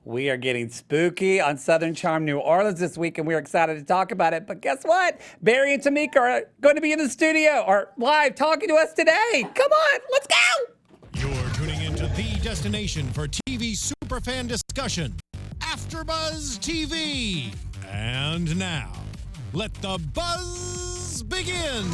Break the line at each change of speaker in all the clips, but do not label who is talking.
We are getting spooky on Southern Charm, New Orleans this week, and we're excited to talk about it. But guess what? Barry and Tamika are going to be in the studio or live talking to us today. Come on, let's go!
You're tuning into the destination for TV superfan discussion, AFTERBUZZ TV. And now, let the buzz begin.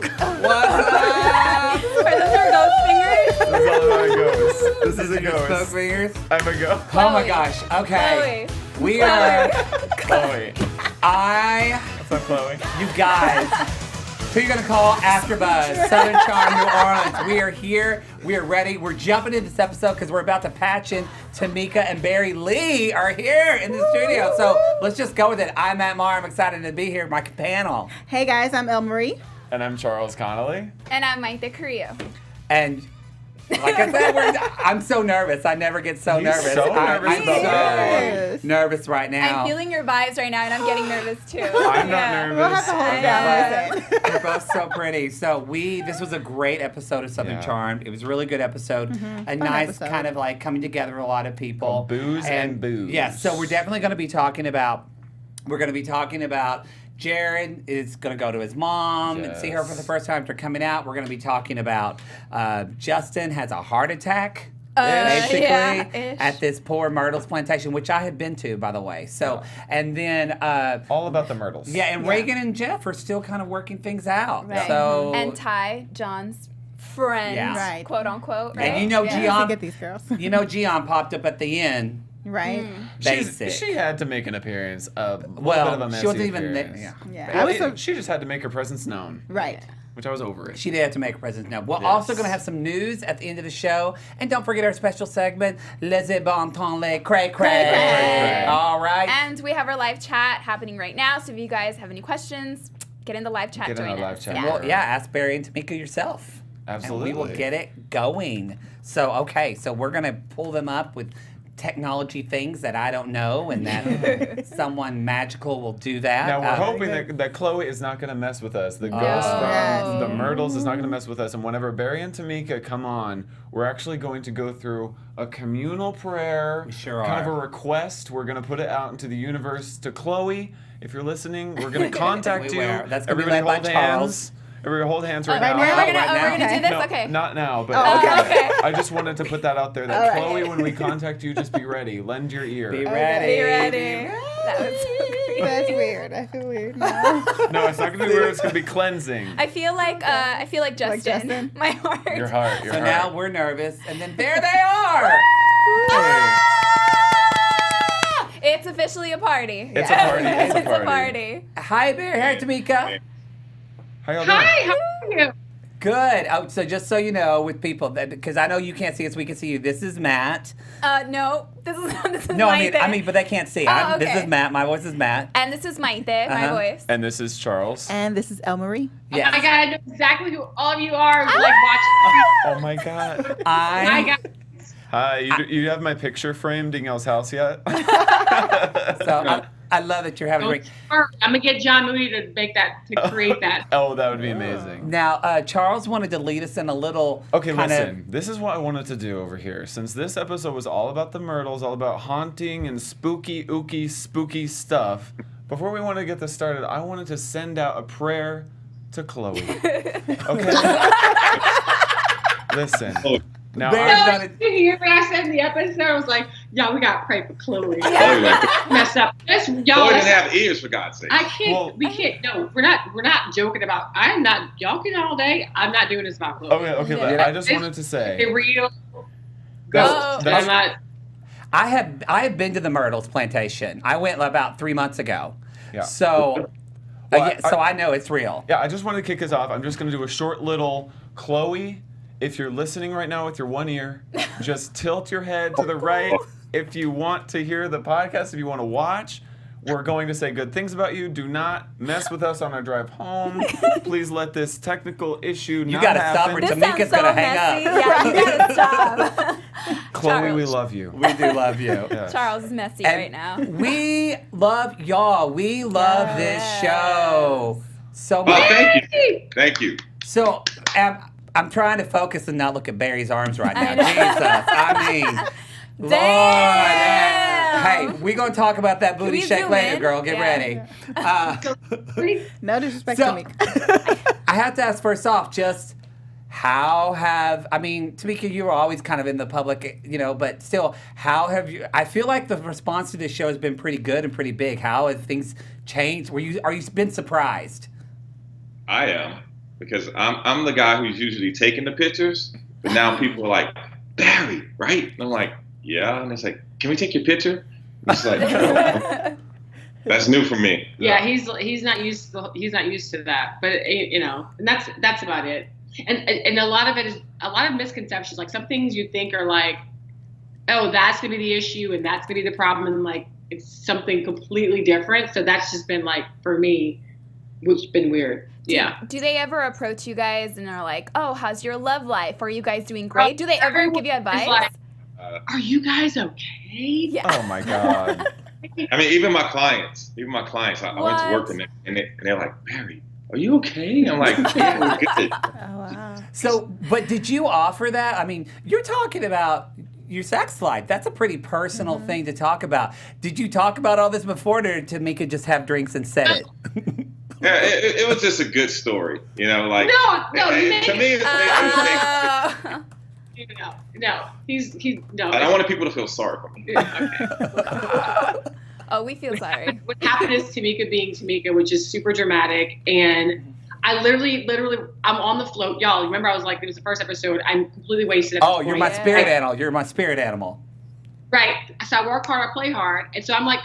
What's up?
Are those our ghost fingers?
That's all my ghosts. This is a
Smoke
ghost.
fingers?
I'm a ghost.
Oh my gosh. Okay.
Chloe.
We are.
Chloe.
What's
up, Chloe?
You guys. Who you gonna call AFTERBUZZ, Southern Charm, New Orleans? We are here. We are ready. We're jumping into this episode because we're about to patch in. Tamika and Barry Lee are here in the studio. So let's just go with it. I'm Matt Marr. I'm excited to be here with my panel.
Hey guys, I'm Elle Marie.
And I'm Charles Conoly.
And I'm Mayte Carillo.
And like I said, I'm so nervous. I never get so nervous.
So nervous
I'm
about
so
that.
nervous right now.
I'm feeling your vibes right now, and I'm getting nervous too.
I'm not nervous.
We'll have to hold it down.
They're both so pretty. So this was a great episode of Southern
Yeah.
Charm. It was a really good episode. A nice
episode.
kind of like coming together of a lot of people.
Called Booze and Booze.
Yeah, so we're definitely going to be talking about, Jared is going to go to his mom and see her for the first time after coming out. We're going to be talking about Justin has a heart attack. Basically,
yeah-ish.
at this poor Myrtles plantation, which I had been to, by the way. So, and then
All about the Myrtles.
yeah, and Reagan and Jeff are still kind of working things out.
Right.
So
And Ty, John's friend,
Yeah.
Right.
quote unquote, right?
and you know,
Yeah,
Gian,
to get these girls.
you know, Gian popped up at the end.
Right?
Basic.
She had to make an appearance. A little
Well,
bit of a messy
she wasn't even there.
appearance.
Yeah.
Yeah. I was so
She just had to make her presence known,
right.
which I was over it.
She did have to make a presence now. We're
Yes.
also going to have some news at the end of the show. And don't forget our special segment, Les Bon Temps, les Cray Cray.
Cray.
All right.
And we have our live chat happening right now, so if you guys have any questions, get in the live chat,
Get in
join
our
us.
live chat.
Yeah.
Well, yeah, ask Barry and Tamika yourself.
Absolutely.
And we will get it going. So, okay, so we're going to pull them up with technology things that I don't know and that someone magical will do that.
Now we're hoping that Chloe is not going to mess with us. The ghost
Yes.
from the Myrtles is not going to mess with us. And whenever Barry and Tamika come on, we're actually going to go through a communal prayer.
We sure
kind
are.
of a request. We're going to put it out into the universe to Chloe. If you're listening, we're going to contact
We
you.
will. That's gonna be
Everybody
led by
hold
Charles.
hands. Everybody hold hands right
right
now.
now?
We're
Right
gonna do this?
No,
Okay.
not now, but
okay.
I just wanted to put that out there that
All right.
Chloe, when we contact you, just be ready. Lend your ear.
Be
Okay.
ready.
Be ready. That was so creepy.
That's weird. I feel weird now.
No, it's not going to be weird. It's going to be cleansing.
I feel like Justin.
Justin?
My heart.
Your heart. Your
So
heart.
now we're nervous. And then there they are.
Hey.
It's officially a party.
It's a party. It's a
It's
party.
a party.
Hi, Barry. Hi, Tamika.
How y'all doing?
Hi, how are you?
Good. Oh, so just so you know, with people, because I know you can't see us, we can see you. This is Matt.
No, this is
No,
Mayte.
I mean, but they can't see.
Oh,
This
okay.
is Matt. My voice is Matt.
And this is Mayte, my
Uh-huh.
voice.
And this is Charles.
And this is Elle Marie.
Yes.
Oh my God, I know exactly who all of you are. Like watching.
Oh my God.
I got.
Hi. You have my picture framed in y'all's house yet?
So I love that you're having a great.
I'm gonna get John Moody to make that to create that.
Oh, that would be amazing.
Now, Charles wanted to lead us in a little.
Okay,
kind
listen. This is what I wanted to do over here. Since this episode was all about the Myrtles, all about haunting and spooky, ooky, spooky stuff, before we want to get this started, I wanted to send out a prayer to Chloe. Okay? Listen. Now,
Barry-
So, you hear what I said in the episode? I was like, y'all, we gotta pray for Chloe. Messed up. This, y'all.
Chloe didn't have ears, for God's sake.
I can't.
Well-
we can't. No, we're not joking about. I'm not joking all day. I'm not doing this about Chloe.
okay,
Yeah.
I just wanted to say.
It's real.
That's-
I'm not.
I have been to the Myrtles plantation. I went about 3 months ago.
Yeah.
So,
Well,
so I know it's real.
Yeah, I just wanted to kick us off. I'm just going to do a short little Chloe. If you're listening right now with your one ear, just tilt your head to the right. If you want to hear the podcast, if you want to watch, we're going to say good things about you. Do not mess with us on our drive home. Please let this technical issue
You
not
gotta stop
happen.
her.
This
Tamika's
sounds so
gonna hang
messy.
up.
Yeah, you gotta stop.
Chloe, we
Charles.
love you.
We do love you.
Yeah.
Charles is messy
And
right now.
We love y'all. We love this show so
Well,
much.
thank you. Thank you.
So, I'm trying to focus and not look at Barry's arms right now.
I know.
Jesus. I mean, Lord.
Damn.
Hey, we're going to talk about that booty
we
shake
zoom
later,
in?
girl. Get
Yeah.
ready.
No disrespect
So-
to me.
I have to ask first off, just Tamika, you were always kind of in the public, but still, how have you, I feel like the response to this show has been pretty good and pretty big. How have things changed? Are you been surprised?
I am, because I'm the guy who's usually taking the pictures, but now people are like, Barry, right? And I'm like, yeah. And it's like, can we take your picture? And it's like, no. That's new for me.
Yeah, he's not used to that, but and that's about it. And a lot of it is a lot of misconceptions. Like some things you think are like, oh, that's gonna be the issue and that's gonna be the problem, and like it's something completely different. So that's just been like, for me, which has been weird. Yeah.
Do they ever approach you guys and are like, oh, how's your love life? Are you guys doing great? Do they ever give you advice?
Like, are you guys okay?
Yeah.
Oh my God.
I mean, even my clients, I went to work and they're like, Barry, are you okay? I'm like, yeah, we're good.
Oh, wow.
So, but did you offer that? I mean, you're talking about your sex life. That's a pretty personal thing to talk about. Did you talk about all this before, or did Tamika just have drinks and said it?
Yeah, it was just a good story, like.
No,
to me,
no. He's no.
I wanted people to feel sorry for me.
Okay.
Oh, we feel sorry.
What happened is Tamika being Tamika, which is super dramatic, and I literally, I'm on the float, y'all. Remember, I was like, it was the first episode. I'm completely wasted. At
Oh,
this
you're
point.
my spirit animal. You're my spirit animal.
Right. So I work hard, I play hard, and so I'm like,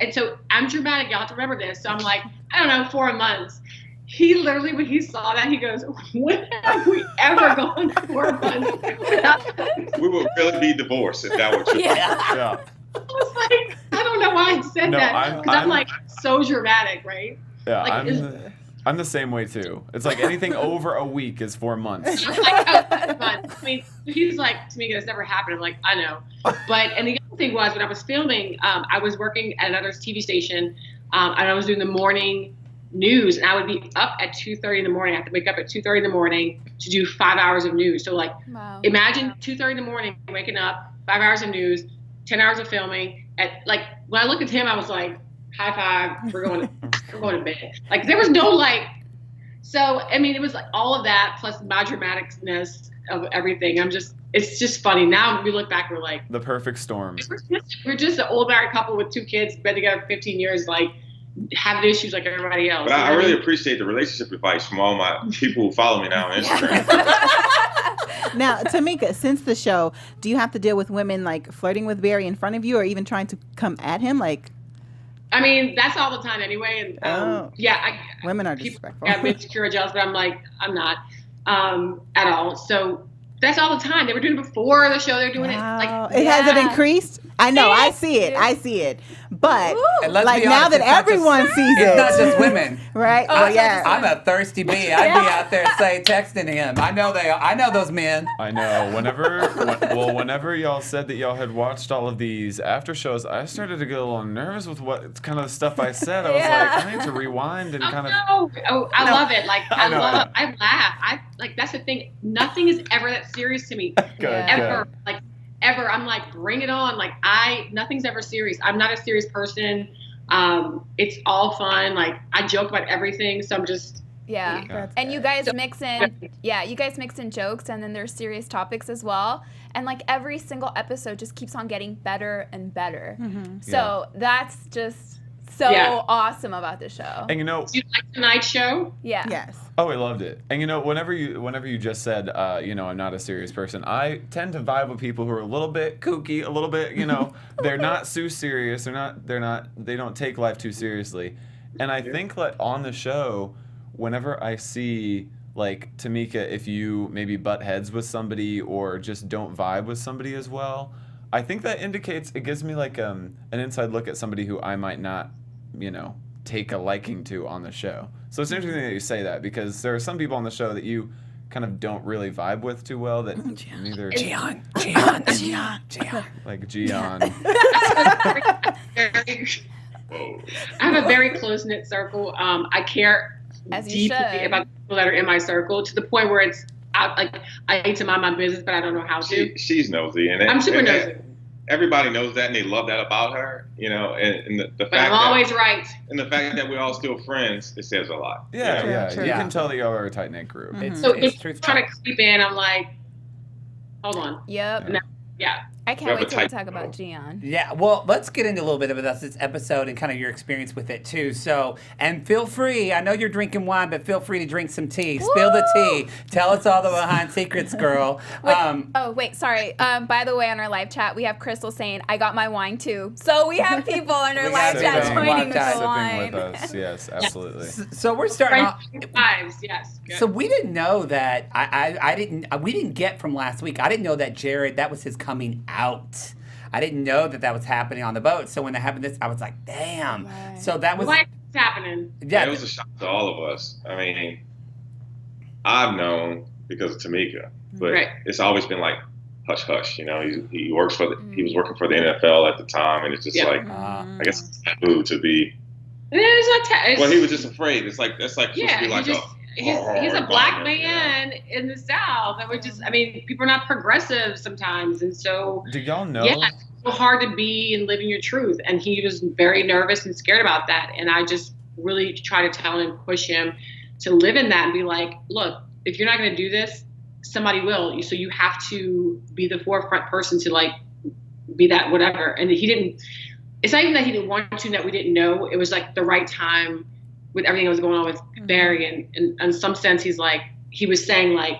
and so I'm dramatic. Y'all have to remember this. So I'm like, I don't know, 4 months. He literally, when he saw that, he goes, when have we ever gone 4 months without?
We would really be divorced if that were true.
Yeah.
I was like, I don't know why I said
No,
that, because I'm like so dramatic, right?
Yeah,
Like,
I'm the same way too. It's like anything over a week is 4 months.
I'm like, oh, fun. I mean, he's like, Tamika, that's never happened. I'm like, I know. And the other thing was, when I was filming, I was working at another TV station, and I was doing the morning news, and I would be up at 2:30 in the morning. I have to wake up at 2:30 in the morning to do 5 hours of news. So like,
Wow.
imagine 2:30 in the morning, waking up, 5 hours of news, 10 hours of filming. Like, when I looked at him, I was like, high five, we're going to bed. Like, there was no like, so, I mean, it was like all of that plus my dramaticness of everything. It's just funny. Now we look back, we're like,
The perfect storm.
we're just an old married couple with 2 kids, been together for 15 years, like, having issues like everybody else.
But I really appreciate the relationship advice from all my people who follow me now on Instagram.
Now, Tamika, since the show, do you have to deal with women like flirting with Barry in front of you, or even trying to come at him? Like,
I mean, that's all the time anyway. And
women are
people
disrespectful.
got insecure or jealous, but I'm like, I'm not at all. So that's all the time. They were doing it before the show. They're doing
Wow.
it like,
Has it
Yeah.
increased? I know, I see it. But
And let's
like
be
now
honest,
that
it's not
everyone
just-
sees
It's
it,
not just women.
right?
Oh,
Oh,
it's not
yeah.
just
I'm a thirsty bee. I'd be out there texting him. I know those men.
I know. Whenever y'all said that y'all had watched all of these after shows, I started to get a little nervous with what kind of stuff I said. I was like, I need to rewind and kind of.
I love it. Like,
I know.
I laugh. Like, that's the thing. Nothing is ever that serious to me.
Good,
Ever. Like, ever. I'm like, bring it on. Like, nothing's ever serious. I'm not a serious person. It's all fun. Like, I joke about everything. So I'm just,
Yeah.
That's
And you
good.
guys mix in jokes, and then there's serious topics as well. And like every single episode just keeps on getting better and better. So that's just so awesome about the show.
And
do you like tonight's show?
Yeah.
Yes.
Oh, I loved it. And whenever you just said, I'm not a serious person, I tend to vibe with people who are a little bit kooky, a little bit, they're not too serious. They don't take life too seriously. And I think that on the show, whenever I see like Tamika, if you maybe butt heads with somebody or just don't vibe with somebody as well, I think that it gives me like an inside look at somebody who I might not, take a liking to on the show. So it's interesting that you say that, because there are some people on the show that you kind of don't really vibe with too well, that neither
Gian.
like Gian.
I have a very close-knit circle. I care
As you
deeply
should.
about the people that are in my circle, to the point where it's like I need to mind my business, but I don't know how to.
She's nosy, and
I'm super nosy.
everybody knows that and they love that about her, you know, and the
But
fact
I'm always right.
and the fact that we're all still friends, it says a lot.
Yeah,
you know?
yeah.
True.
You
Yeah.
can tell that y'all are a tight knit group.
So
It's
if
truthful.
you're trying to creep in, I'm like, hold on.
Yep.
No, yeah.
I can't
have
wait
a
till we
tight
talk about
rope.
Gian.
Yeah, well, let's get into a little bit of this episode and kind of your experience with it too. So, and feel free. I know you're drinking wine, but feel free to drink some tea. Spill the tea. Tell us all the behind secrets, girl.
Wait, sorry. By the way, on our live chat, we have Crystal saying, "I got my wine too." So we have people on our
We
live
got
chat
people
joining
live chat.
the
Sipping
wine.
with us. Yes, absolutely.
So we're starting off.
Friends, lives, yes. Good.
So we didn't know that. We didn't get from last week. I didn't know that Jared. That was his coming out. I didn't know that was happening on the boat. So when it happened, I was like, damn.
Right.
So that was.
What's happening?
Yeah, it was a shock to all of us. I mean, I've known because of Tamika, but
Right.
it's always been like hush hush. You know, he works for he was working for the NFL at the time, and it's just
Yeah.
like I guess it's taboo to be.
It's not
Well, he was just afraid. It's like that's like supposed
Yeah,
to be like
he's a black
bummer, you know?
man in the South, and we're just. I mean, people are not progressive sometimes, and so
Do y'all know?
yeah, it's so hard to be and living your truth. And he was very nervous and scared about that. And I just really try to tell him, push him to live in that and be like, look, if you're not going to do this, somebody will. So you have to be the forefront person to like be that whatever. And he didn't. It's not even that he didn't want to, that we didn't know. It was like the right time with everything that was going on with Barry. And in some sense, he was saying like,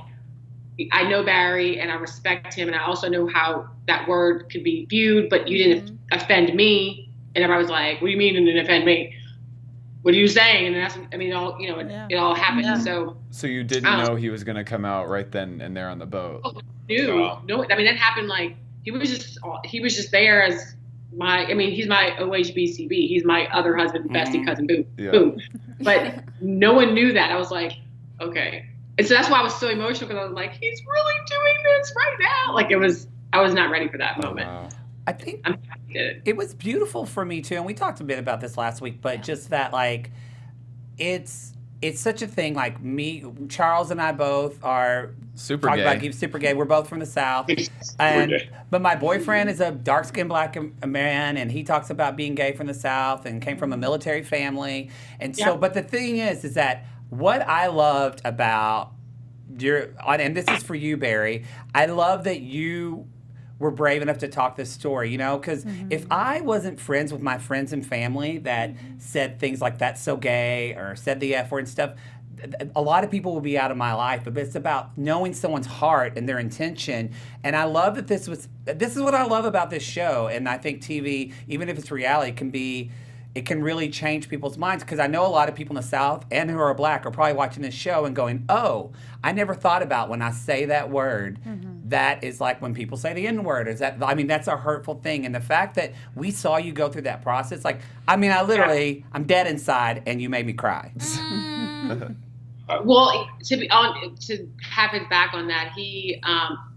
I know Barry and I respect him, and I also know how that word could be viewed, but you didn't offend me. And everybody was like, what do you mean you didn't offend me? What are you saying? And that's, I mean, it all happened.
Yeah.
So
you didn't know he was going to come out right then and there on the boat.
no, I mean, that happened like, he was just there as he's my OHBCB. He's my other husband, bestie, cousin, boom, boom. But no one knew that. I was like, okay. And so that's why I was so emotional, because I was like, he's really doing this right now. Like I was not ready for that moment.
Wow.
I think
I'm happy he did it.
it was beautiful for me too, and we talked a bit about this last week. But just that, like, it's such a thing. Like me, Charles, and I both are
Super
talking
gay.
about super gay. We're both from the South,
gay.
but my boyfriend is a dark-skinned black man, and he talks about being gay from the South and came from a military family. And so, but the thing is that what I loved about and this is for you, Barry, I love that you were brave enough to talk this story, you know, because if I wasn't friends with my friends and family that said things like "that's so gay" or said the F word and stuff, a lot of people will be out of my life. But it's about knowing someone's heart and their intention. And I love that this is what I love about this show. And I think TV, even if it's reality, it can really change people's minds, because I know a lot of people in the South and who are black are probably watching this show and going, oh, I never thought about when I say that word. That is like when people say the N-word. That's a hurtful thing. And the fact that we saw you go through that process, I'm dead inside, and you made me cry.
Well, to have his back on that,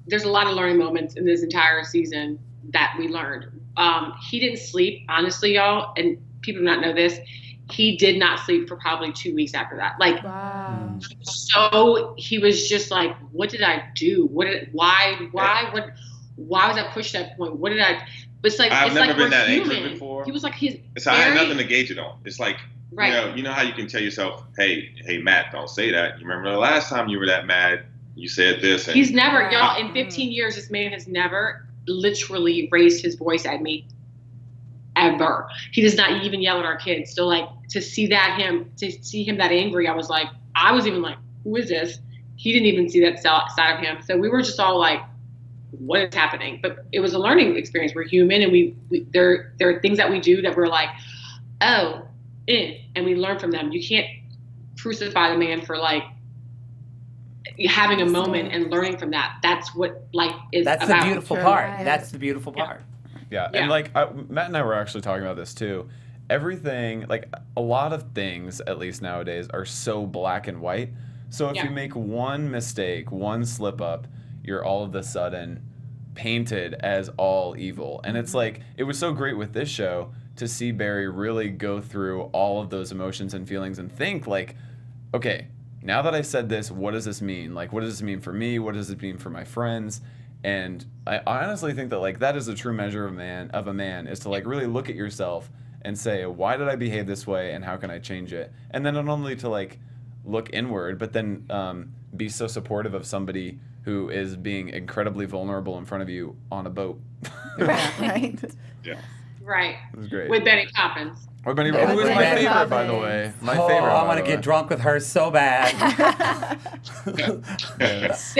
there's a lot of learning moments in this entire season that we learned. He didn't sleep, honestly, y'all, and people do not know this. He did not sleep for probably 2 weeks after that.
Wow.
So he was just like, what did I do? Why was I pushed to that point? What did I? But it's like,
I've never been
we're
that
human.
angry before.
He was like, I
had nothing to gauge it on. It's like,
right.
you know how you can tell yourself, hey, Matt, don't say that. You remember the last time you were that mad, you said this. And
He's never, y'all, in 15 years, this man has never literally raised his voice at me. Ever. He does not even yell at our kids. So like to see him that angry, I was even like, who is this? He didn't even see that side of him. So we were just all like, what is happening? But it was a learning experience. We're human, and there are things that we do that we're like, oh, and we learn from them. You can't crucify the man for like having a moment and learning from that. That's what life is
That's
about.
the beautiful part. That's the beautiful part.
Yeah, and Matt and I were actually talking about this too. Everything, like a lot of things, at least nowadays, are so black and white. So if you make one mistake, one slip up, you're all of a sudden painted as all evil. And it's like, it was so great with this show to see Barry really go through all of those emotions and feelings and think like, okay, now that I said this, what does this mean? Like, what does this mean for me? What does it mean for my friends? And I honestly think that like that is a true measure of a man is to like really look at yourself and say, why did I behave this way and how can I change it? And then not only to like look inward, but then be so supportive of somebody who is being incredibly vulnerable in front of you on a boat.
Right.
Yeah.
Right.
It was great.
With Benny Poppins.
Or Benny,
Yeah,
who was my
Benny
favorite, by the
Poppins.
way. My
Oh,
favorite.
I
by
want
the
to get
way.
drunk with her so bad.
Yes.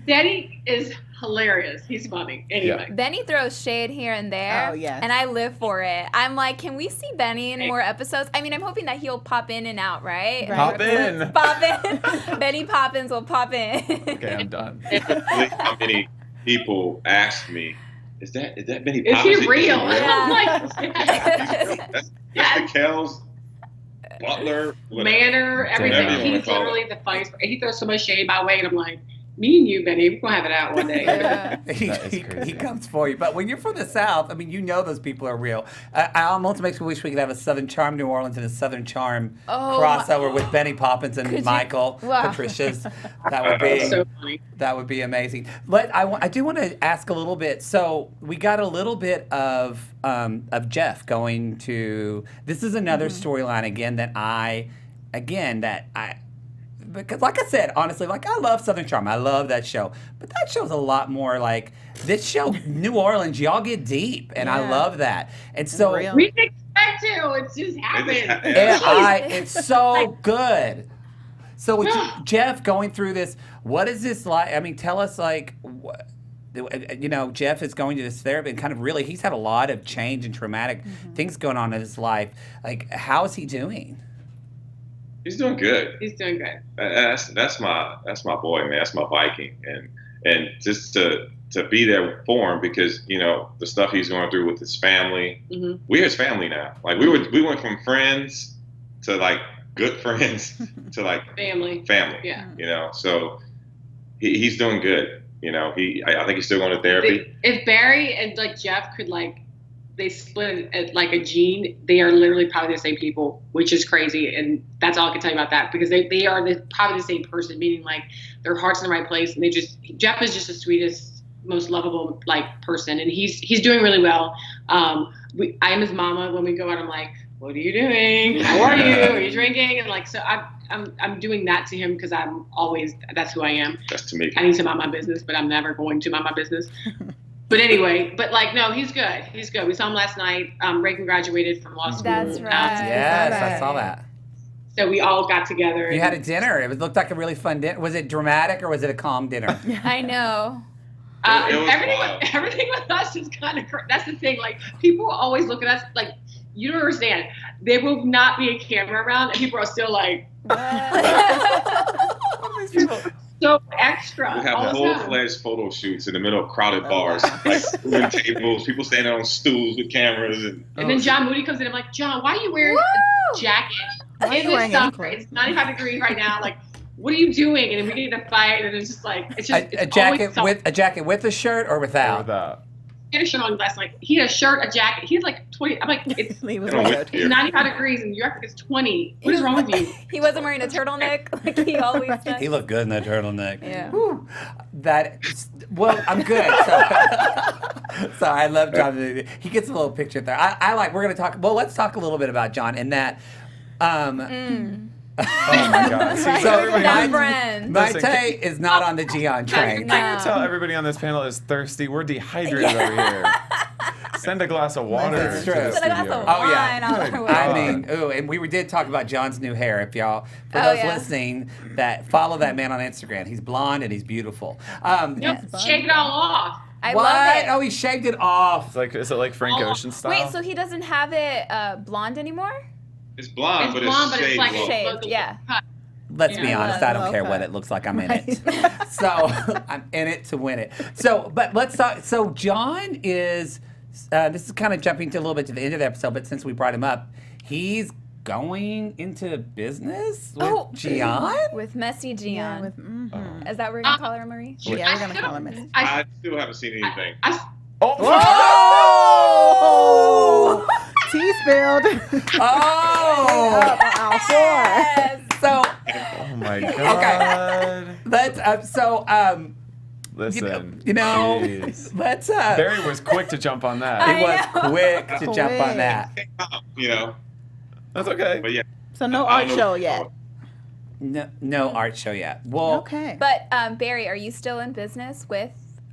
Benny is hilarious. He's funny. Anyway.
Benny throws shade here and there.
Oh, yes.
And I live for it. I'm like, can we see Benny in more episodes? I mean, I'm hoping that he'll pop in and out, right?
Right.
Pop in.
Pop in. Benny Poppins will pop in.
Okay, I'm done.
How many people asked me, is that Benny
Is
Poppins?
he real?
Yeah.
I'm like,
That's the Kells, Butler, whatever.
manner,
Whatever
everything.
you wanna
He's
call
literally the funniest. He throws so much shade my way, and I'm like, me and you, Benny, we're gonna have it out one day.
Yeah.
He,
That is
he,
crazy.
he comes for you. But when you're from the South, I mean, you know those people are real. I almost makes me wish we could have a Southern Charm New Orleans and a Southern Charm
Oh,
crossover with Benny Poppins and
Could you-
Michael
Wow.
Patricia's. That would be
So funny.
that would be amazing. I do want to ask a little bit. So we got a little bit of Jeff going to. This is another storyline because like I said, honestly, like I love Southern Charm. I love that show. But that show's a lot more like this show, New Orleans, y'all get deep. And I
Yeah.
love that. And so
Real.
We didn't expect to. It's just happened.
it's so good. So with Jeff going through this, what is this like? I mean, tell us like what, Jeff is going to this therapy and kind of really, he's had a lot of change and traumatic things going on in his life. Like, how is he doing?
He's doing good.
He's doing good.
That's my boy, man. That's my Viking, and just to be there for him because the stuff he's going through with his family.
Mhm.
We're his family now. Like we went from friends to like good friends to like
Family.
family.
Yeah.
So he's doing good. I think he's still going to therapy.
If Barry and like Jeff could like, they split at like a gene, they are literally probably the same people, which is crazy. And that's all I can tell you about that because they are probably the same person, meaning like their heart's in the right place. And Jeff is just the sweetest, most lovable like person. And he's doing really well. I am his mama. When we go out, I'm like, what are you doing? How are you? Are you drinking? And like, so I'm doing that to him because that's who I am.
That's Tamika.
I need to mind my business, but I'm never going to mind my business. But anyway, no, he's good. He's good. We saw him last night. Reagan graduated from law school.
That's right.
Yes, I
right.
saw that.
So we all got together.
You had a dinner. It looked like a really fun dinner. Was it dramatic or was it a calm dinner?
I know.
It was wild.
Everything with us is kind of that's the thing. Like people always look at us like you don't understand. There will not be a camera around, and people are still like so extra.
We have
all the time.
full-fledged photo shoots in the middle of crowded bars, like moving tables, people standing on stools with cameras, and
And then John Moody comes in. I'm like, John, why are you wearing
Woo!
a jacket?
Why are you
In
wearing
the
any
summer,
clothes?
it's 95 degrees right now. Like, what are you doing? And then we get in a fight, and it's just like it's
A
always
jacket with a shirt or without?
Without.
He had a shirt on last night. He had a shirt, a jacket. He had like 20. I'm like, it's
He was
Come on,
weird.
with-
95 degrees, and you act like it's 20. What is wrong with you?
He wasn't wearing a turtleneck like he always does.
He looked good in that turtleneck.
Yeah.
Whew. Well, I'm good. So I love John. He gets a little picture there. We're going to talk. Well, let's talk a little bit about John in that.
Oh my God. See,
Right.
so everybody,
That friend.
Mayte is not on the Gian train.
No.
I can tell everybody on this panel is thirsty. We're dehydrated over here. Send a glass of water.
That's
to
true.
the
Send a glass
studio.
of
Oh yeah,
wine on our way.
I mean, and we did talk about John's new hair. If y'all, for
Oh,
those
yeah.
listening, that follow that man on Instagram. He's blonde and he's beautiful.
Nope, shake it all off.
I
what?
love it.
Oh, he shaved it off.
Is it like Frank Ocean style?
Wait, so he doesn't have it blonde anymore?
it's blonde,
It's
but
blonde,
it's
but it's
shaved
like
low.
Shaved, yeah.
Let's be
Yeah.
honest, I don't care
Okay.
what it looks like. I'm in it. So I'm in it to win it. So, but let's talk. So John is. This is kind of jumping to a little bit to the end of the episode, but since we brought him up, he's going into business with Gian.
With Messy Gian.
Yeah, with,
Is that what we're going to call her, Marie?
yeah, we're gonna call him Miss.
I still haven't seen anything.
Oh!
Tea spilled.
Oh!
Aisle 4.
So
Oh my God.
let's.
Listen,
you know,
jeez.
let's.
Barry was quick to jump on that.
He was quick to jump on that.
You know,
That's okay.
but yeah.
So no
I
art
don't know.
show yet.
No art show yet. Well,
Okay.
But Barry, are you still in business with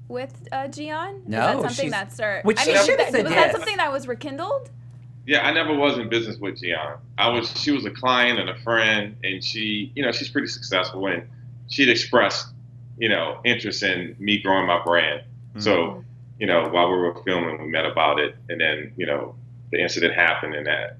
Gian?
No,
Is that something
she's-
that's started?
which
I
she
mean,
should've
was
said
that
yes.
something that was rekindled?
Yeah, I never was in business with Gian. She was a client and a friend, and she, you know, she's pretty successful, and she'd expressed, you know, interest in me growing my brand. So, you know, while we were filming, we met about it, and then, you know, the incident happened, and that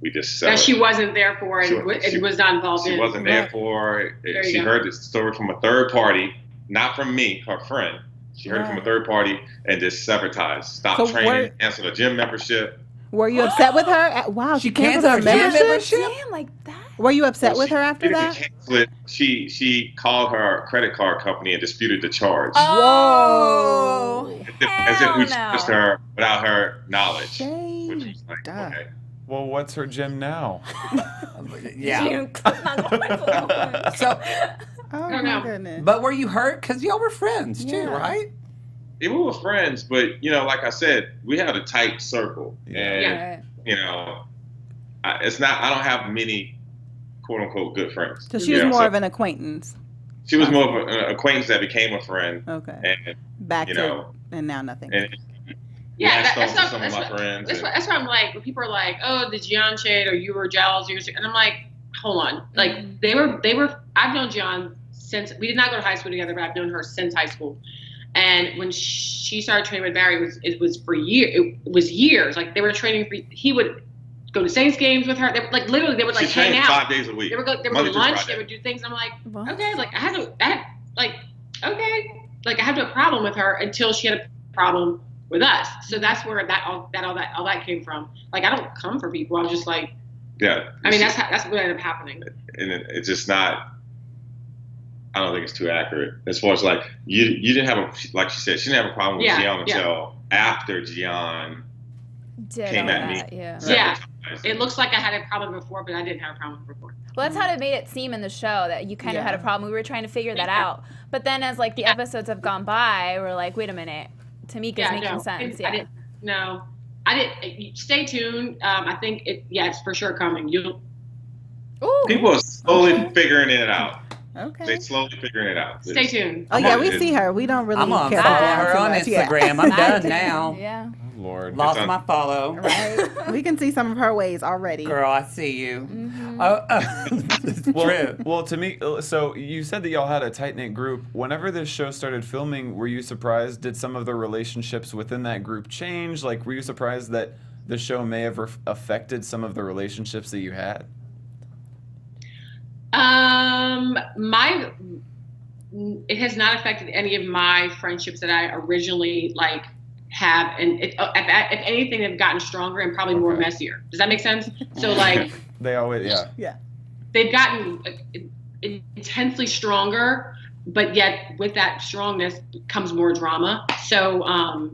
we just
That
settled.
she wasn't there for
She-
and was not involved
She
in.
wasn't there
Right.
for it.
There you
She
go.
heard the story from a third party, not from me, her friend. She heard it from a
Right.
third party and just severed ties. Stopped
So
training,
where-
canceled a gym membership.
Were you upset with her? Wow,
She
she canceled her
canceled her gym
membership.
membership?
Damn, like that.
Were you upset
Well,
with her after
She didn't
that?
cancel it. She called her credit card company and disputed the charge.
Oh,
As if we
hell
charged
no.
her without her knowledge.
Shade.
Which was like,
Duh.
okay.
Well, what's her gym now?
yeah.
Yeah.
So,
Oh
I don't
my
know.
goodness.
but were you hurt? Because y'all were friends too,
Yeah.
right?
Yeah, we were friends, but you know, like I said, we had a tight circle,
Yeah.
and
Yeah.
you know, it's not. I don't have many quote unquote good friends.
So she
You
was
know,
more
so
of an acquaintance.
She was more of an acquaintance that became a friend,
Okay.
and
Back
you
to
know,
and now nothing.
and
Yeah,
passed
that's
on
not.
to some of my friends.
That's
and-
why I'm like, when people are like, "Oh, did Gian shade or you were jealous?" And I'm like, hold on, like
Mhm.
they were. I've known Gian since we did not go to high school together, but I've known her since high school. And when she started training with Barry, it was for years. It was years. Like they were training for. He would go to Saints games with her. They, like literally, they would like
she
hang
trained
out.
5 days a week.
They would go
Monday
to
through
lunch.
Friday.
They would do things. I'm like,
What?
okay, like I had like okay, like I had no problem with her until she had a problem with us. So that's where all that came from. Like I don't come for people. I'm just like,
Yeah.
I mean, that's what ended up happening.
And it's just not. I don't think it's too accurate as far as like you didn't have like she said, she didn't have a problem with
Yeah,
Gian
yeah.
until after Gian
Did
came
all
at me.
that, yeah.
Yeah.
severed ties.
It looks like I had a problem before, but I didn't have a problem before.
Well, that's how it made it seem in the show that you kind of had a
Yeah.
problem. We were trying to figure that
Yeah.
out. But then as like the episodes have gone by, we're like, wait a minute, Tamika's making
no,
sense.
I didn't. No, I didn't. Stay tuned. I think it's for sure coming. You'll.
Ooh.
People are slowly
Okay.
figuring it out.
Okay.
They slowly figuring it out.
Stay tuned.
Oh yeah, we
It's-
see her. We don't really
I'm gonna
care
follow
about
her
too
on
much. Yeah.
Instagram. I'm done now.
Yeah.
Oh, Lord.
Lost
on-
my follow.
Right. We can see some of her ways already.
Girl, I see you.
Mm-hmm.
It's true.
Well, to me, so you said that y'all had a tight knit group. Whenever this show started filming, were you surprised? Did some of the relationships within that group change? Like, were you surprised that the show may have affected some of the relationships that you had?
It has not affected any of my friendships that I originally like have, and if anything, they've gotten stronger and probably more
Okay.
messier. Does that make sense? So like
They always, yeah.
they've gotten intensely stronger, but yet with that strongness comes more drama. So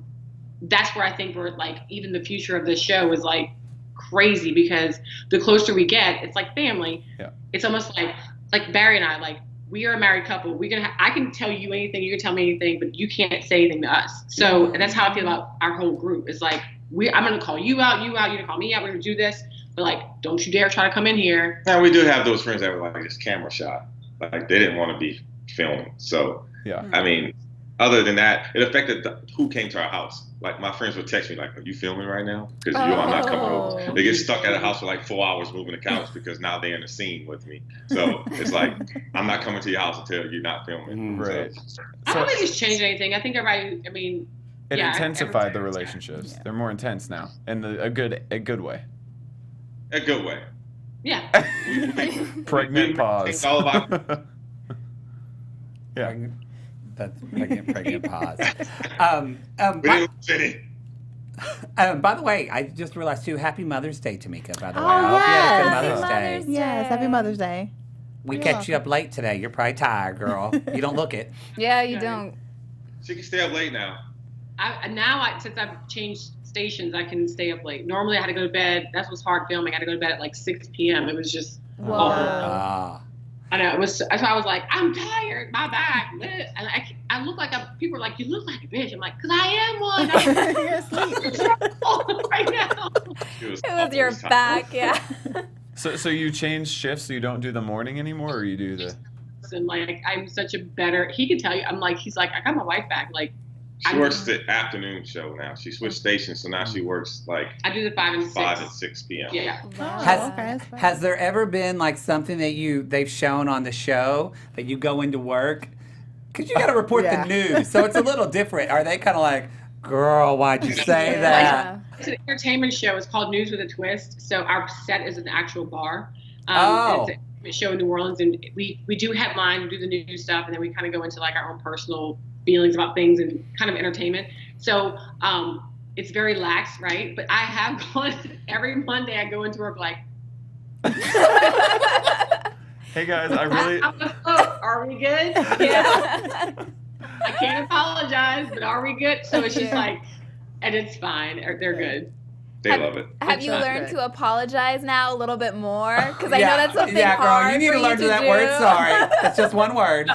that's where I think we're like, even the future of this show is like crazy, because the closer we get, it's like family.
Yeah.
It's almost like Barry and I, like we are a married couple. I can tell you anything, you can tell me anything, but you can't say anything to us. So and that's how I feel about our whole group. It's like I'm gonna call you out, you're gonna call me out, we're gonna do this, but like don't you dare try to come in here.
Now we do have those friends that were like just camera shot, like they didn't want to be filmed. So
Yeah.
I mean, other than that, it affected who came to our house. Like my friends would text me like, "Are you filming right now?" Because you know I'm not coming over.
Oh.
They get stuck at a house for like 4 hours moving the couch because now they're in the scene with me. So it's like I'm not coming to your house until you're not filming.
Right.
I don't think it's changed anything. I think everybody, I mean,
It
yeah,
intensified the
everybody-
relationships.
Yeah.
They're more intense now, in a good way.
A good way.
Yeah.
Pregnant pause.
It's all about.
Yeah.
That's pregnant pause.
We didn't finish.
By the way, I just realized too, Happy Mother's Day, Tamika, by the way.
Oh,
I hope you had a good
yes.
Mother's
Happy
Day.
Mother's
Yes. Happy Mother's Day.
We
You're
catch you up late today. You're probably tired, girl. You don't look it.
Yeah, you don't.
She can stay up late now.
Since I've changed stations, I can stay up late. Normally I had to go to bed. That was hard filming. I had to go to bed at like 6 p.m. It was just
Whoa.
awful.
Ah.
I know, it was, so I was like, I'm tired, my back. And I look like people are like, you look like a bitch. I'm like, because I am one.
You're asleep.
Right now.
It was your back, yeah.
So you change shifts, so you don't do the morning anymore, or you do the...
And like, I'm such a better, he can tell you, he's like, I got my wife back. Like,
She works the afternoon show now. She switched stations, so now she works like
I do the 5 and 6.
5 and 6 p.m.
Yeah.
Has there ever been like something that they've shown on the show that you go into work? Because you got to report the news, so it's a little different. Are they kind of like, girl, why'd you say that?
It's an entertainment show. It's called News with a Twist. So our set is an actual bar.
Oh.
It's a show in New Orleans, and we do headline, we do the news stuff, and then we kind of go into like our own personal feelings about things and kind of entertainment. So it's very lax, right? But I have gone every Monday. I go into work like,
Hey guys, I really...
are we good? Yeah. I can't apologize, but are we good? So it's just like, and it's fine. They're good.
They love it.
Have you learned to apologize now a little bit more? Because I know that's something
girl,
hard
you need
for
to learn
you to
that
do.
word sorry. That's just one word.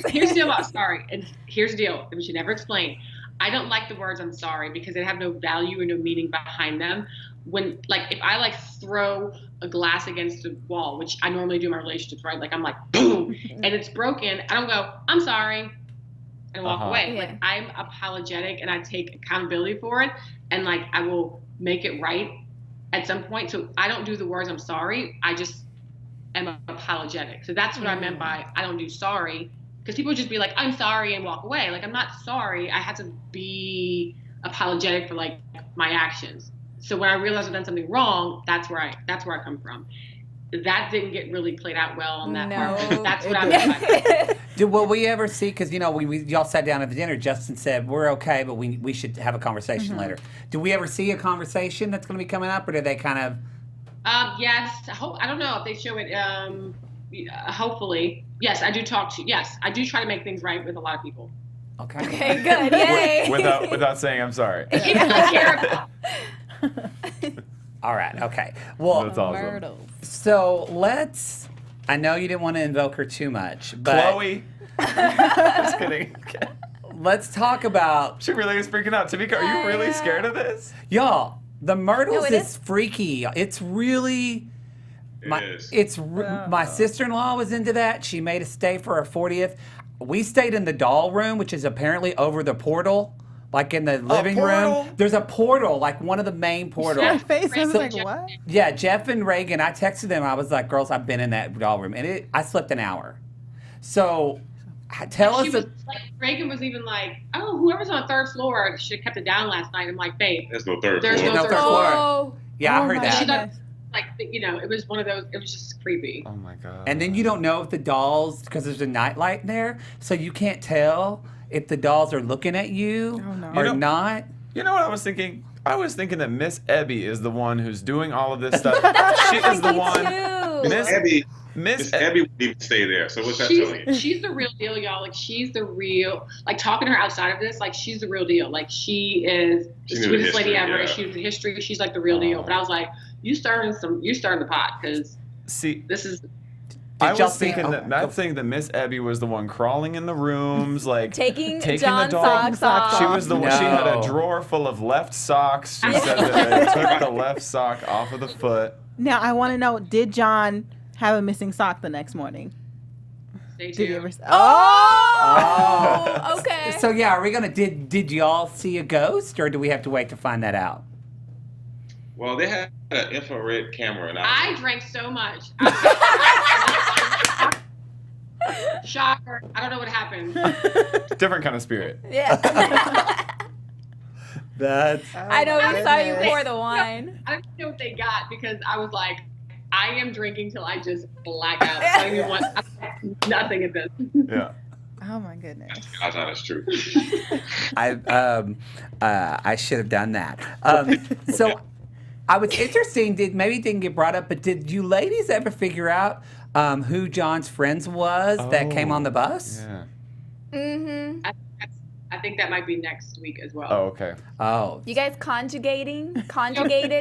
Here's the deal about sorry, and here's the deal that we should never explain. I don't like the words I'm sorry because they have no value or no meaning behind them. When, like, if I like throw a glass against the wall, which I normally do in my relationships, right? Like I'm like, boom, and it's broken. I don't go, I'm sorry, and walk away.
Yeah.
Like I'm apologetic and I take accountability for it, and like I will make it right at some point. So I don't do the words I'm sorry. I just am apologetic. So that's what I meant by I don't do sorry. Because people just be like, I'm sorry, and walk away. Like, I'm not sorry. I had to be apologetic for, like, my actions. So when I realized I've done something wrong, that's where I come from. That didn't get really played out well on that part. But that's what I meant by
Will we ever see, because, you know, y'all sat down at the dinner, Justin said, we're okay, but we should have a conversation later. Do we ever see a conversation that's going to be coming up, or do they kind of...
Yes. I don't know if they show it... hopefully. Yes, I do talk to. Yes, I do try to make things right with a lot of people.
Okay.
Okay, good. Yay.
without saying I'm sorry.
All right. Okay. Well,
That's awesome.
so I know you didn't want to invoke her too much, but
Chloe. Just kidding. Okay.
let's talk about...
She really is freaking out. Tamika, are you really scared of this?
Y'all, the Myrtles
it
is freaky. It's really... My sister-in-law was into that. She made us stay for her 40th. We stayed in the doll room, which is apparently over the portal, like in the living room. There's a portal, like one of the main portals.
That face, I was like, what?
Yeah, Jeff and Reagan, I texted them. I was like, girls, I've been in that doll room. And I slept an hour. So tell us...
Reagan was even like, oh, whoever's on the third floor should have kept it down last night. I'm like, babe.
There's no third
There's
floor.
no third floor.
Oh.
Yeah, I heard
my
that.
She thought, like, you know, it was one of those, it was just creepy.
Oh my God.
And then you don't know if the dolls, because there's a nightlight there, so you can't tell if the dolls are looking at you or not.
You know what I was thinking? I was thinking that Miss Ebby is the one who's doing all of this stuff. She is the one.
Miss Ebby wouldn't even stay there. So what's that telling you?
She's the real deal, y'all. Like, she's the real, like, talking to her outside of this, like, she's the real deal. Like, she is the sweetest lady ever. Yeah. She was the history. She's like the real deal. But I was like, you're starting the pot, because this is...
I was thinking that Miss Ebby was the one crawling in the rooms, like
taking
the
John's
dog.
socks off.
She was the one. She had a drawer full of left socks. She said that they took the left sock off of the foot.
Now I want to know: did John have a missing sock the next morning?
Stay tuned.
Did you ever?
Oh, okay.
So yeah, are we gonna? Did y'all see a ghost, or do we have to wait to find that out?
Well, they had an infrared camera, and
I drank so much. Shocker! I don't know what happened.
Different kind of spirit.
Yeah.
I
know we saw you pour the wine.
I don't know what they got, because I was like, I am drinking till I just black out. I don't even want nothing at this.
Yeah.
Oh my goodness.
That's honest truth.
I should have done that. So I was interesting. Maybe it didn't get brought up, but did you ladies ever figure out who John's friends was that came on the bus?
Yeah.
Mm-hmm.
I think that might be next week as well.
Oh, okay.
Oh.
You guys conjugated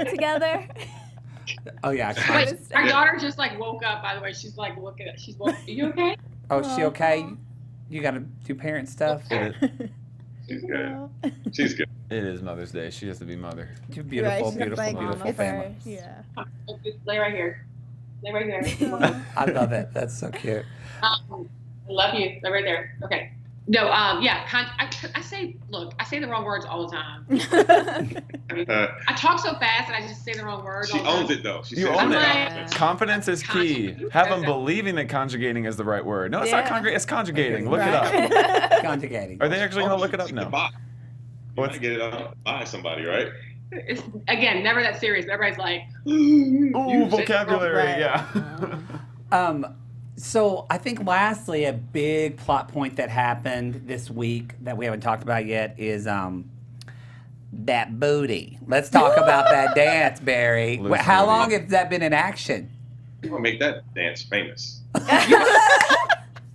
together?
Oh yeah.
Wait, our daughter just like woke up. By the way, she's like looking at. She's woke. Are you okay?
Oh, is she okay? You gotta do parent stuff.
She's good. She's good.
It is Mother's Day. She has to be mother.
You're beautiful,
Right,
beautiful,
like,
beautiful family.
Yeah.
Lay right here. Lay right here.
I love it. That's so cute.
I love you. Lay right there. Okay. No. Yeah. I say. Look. I say the wrong words all the time. I talk so fast and I just say the wrong words.
She
all the time.
owns it though. She
You
says
own
it.
it.
Confidence is key. Have them believing that conjugating is the right word. No, it's not conjugating. It's conjugating. Look it up.
Conjugating.
Are they actually going to look it up? No.
You might get it on by somebody, right?
It's again never that serious. Everybody's like,
Ooh, vocabulary.
Right.
Yeah.
So I think lastly, a big plot point that happened this week that we haven't talked about yet is that booty. Let's talk about that dance, Barry.
Loose
How
booty.
long has that been in action?
We're gonna make that dance famous.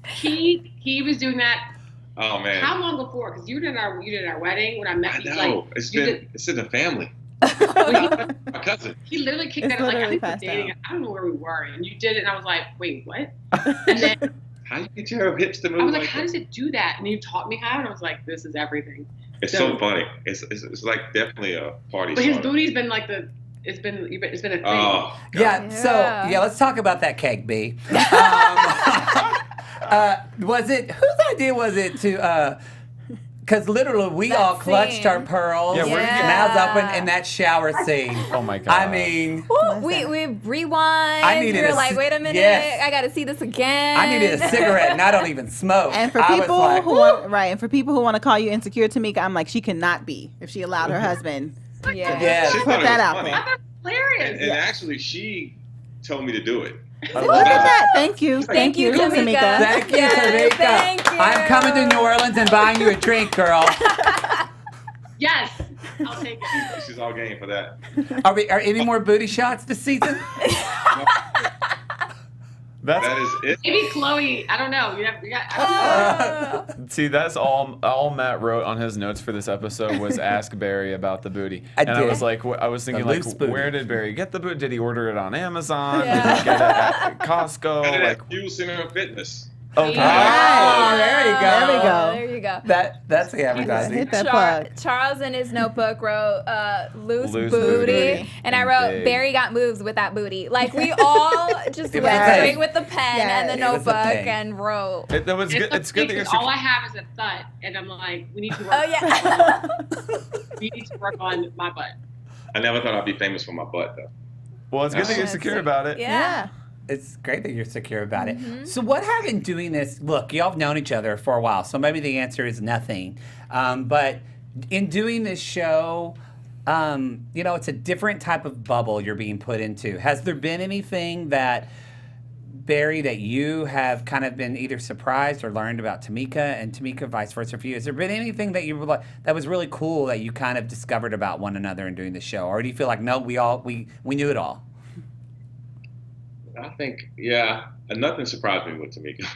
he was doing that.
Oh man.
How long before? Because you did our wedding when I met
I
you.
know.
Like,
It's in the family. My cousin.
he literally kicked
It's
that. Like, I
literally
think we're
passed
dating.
out.
I don't know where we were, and you did it, and I was like, wait, what? And then
How do you get your hips to move
I was like,
like
how
that?
does it do that? And you taught me how, and I was like, this is everything.
It's so funny. It's like dedefinitely a party
But his
starter.
booty's been like it's been a thing.
Oh, God.
Yeah. So let's talk about that cake, B. Was it whose idea was it to? Because literally we
That
all clutched
scene.
our pearls.
Yeah, where did you get-
mouths open in that shower scene.
Oh my God.
I mean,
Woo, we rewind.
I needed
we were
a
like,
c-
wait a minute,
yes.
I got to see this again.
I needed a cigarette, and I don't even smoke.
And for
I was
people
like,
who want, and for people who want to call you insecure, Tamika, I'm like, she cannot be if she allowed her husband.
Yeah.
Yes.
She
Put
thought it
that
was
out
funny.
there.
I thought it was hilarious.
And actually, she told me to do it.
Look at that. Thank you.
Thank you, Tamika.
Thank you,
Yes,
Tamika.
thank you.
I'm coming to New Orleans and buying you a drink, girl.
Yes, I'll take it.
She's all game for that.
Are any more booty shots this season?
That is it.
Maybe Chloe. I don't know. I don't know.
See, that's all Matt wrote on his notes for this episode was ask Barry about the booty.
I
And I
did.
was like, I was thinking
The
like,
loose booty.
where did Barry get the booty? Did he order it on Amazon?
Yeah.
Did he get it at Costco?
Got it
Like,
at Fuel Center of Fitness.
okay.
Oh, there you go.
There we go.
There you go.
That's the advertising.
Hit that plug.
Charles in his notebook wrote loose
Loose
booty,
booty.
and I wrote
Big.
Barry got moves with that booty. Like we all just
It
went
was a
straight
thing.
with the pen
Yes.
and the
It was a
notebook
thing.
and wrote.
That was good. It's good that you're
all I have is a thud, and I'm like, we need to work.
Oh yeah.
We need to work on my butt.
I never thought I'd be famous for my butt, though.
Well, it's good that you're
Yeah,
secure
so-
about it.
Yeah.
It's great that you're secure about it. So what happened doing this? Look, y'all have known each other for a while, so maybe the answer is nothing. But in doing this show, it's a different type of bubble you're being put into. Has there been anything that, Barry, that you have kind of been either surprised or learned about Tamika, and Tamika vice versa for you? Has there been anything that you were like that was really cool that you kind of discovered about one another in doing the show, or do you feel like no, we knew it all?
I think, yeah, nothing surprised me with Tamika.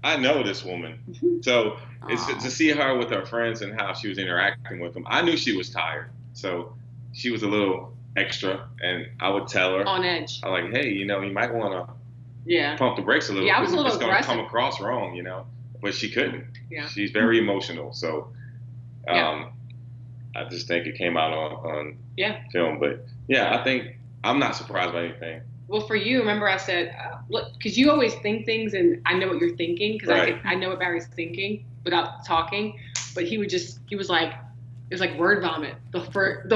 I know this woman, so it's to see her with her friends and how she was interacting with them. I knew she was tired, so she was a little extra, and I would tell her,
On edge.
I like, hey, you might want to
Yeah.
pump the brakes a little.
Yeah, I was a little
It's going to come
aggressive.
across wrong, but she couldn't.
Yeah.
She's very emotional, so
Yeah.
I just think it came out on
Yeah.
film. But yeah, I think I'm not surprised by anything.
Well, for you, remember I said, look, because you always think things, and I know what you're thinking, because
Right.
I know what Barry's thinking without talking. But he was like, it was like word vomit the